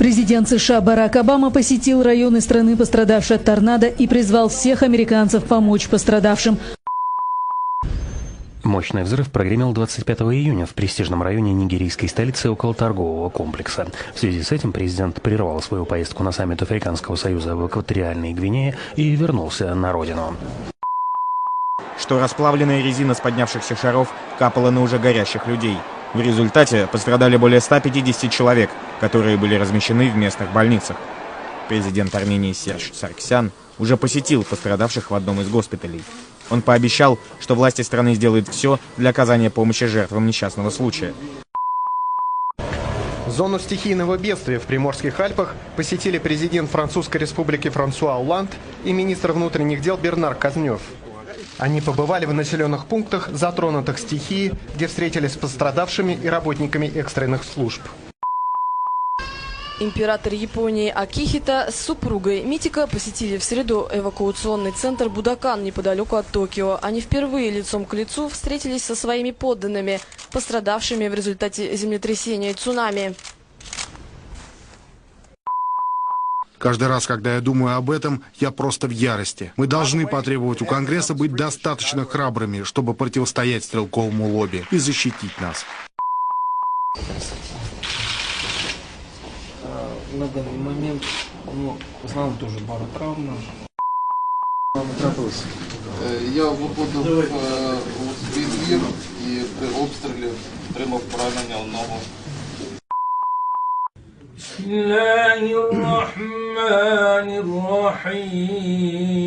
Президент США Барак Обама посетил районы страны, пострадавшие от торнадо, и призвал всех американцев помочь пострадавшим. Мощный взрыв прогремел 25 июня в престижном районе нигерийской столицы около торгового комплекса. В связи с этим президент прервал свою поездку на саммит Африканского союза в Экваториальной Гвинее и вернулся на родину. Что расплавленная резина с поднявшихся шаров капала на уже горящих людей. В результате пострадали более 150 человек, которые были размещены в местных больницах. Президент Армении Серж Сарксян уже посетил пострадавших в одном из госпиталей. Он пообещал, что власти страны сделают все для оказания помощи жертвам несчастного случая. Зону стихийного бедствия в Приморских Альпах посетили президент Французской республики Франсуа Олланд и министр внутренних дел Бернар Казнев. Они побывали в населенных пунктах, затронутых стихией, где встретились с пострадавшими и работниками экстренных служб. Император Японии Акихито с супругой Митика посетили в среду эвакуационный центр Будакан неподалеку от Токио. Они впервые лицом к лицу встретились со своими подданными, пострадавшими в результате землетрясения и цунами. Каждый раз, когда я думаю об этом, я просто в ярости. Мы должны потребовать у Конгресса быть достаточно храбрыми, чтобы противостоять стрелковому лобби и защитить нас. На данный момент, в основном тоже баротравма. Я виходив у свій двір і при обстрілі отримав поранення в ногу. Бисмиллахир рахманир рахим.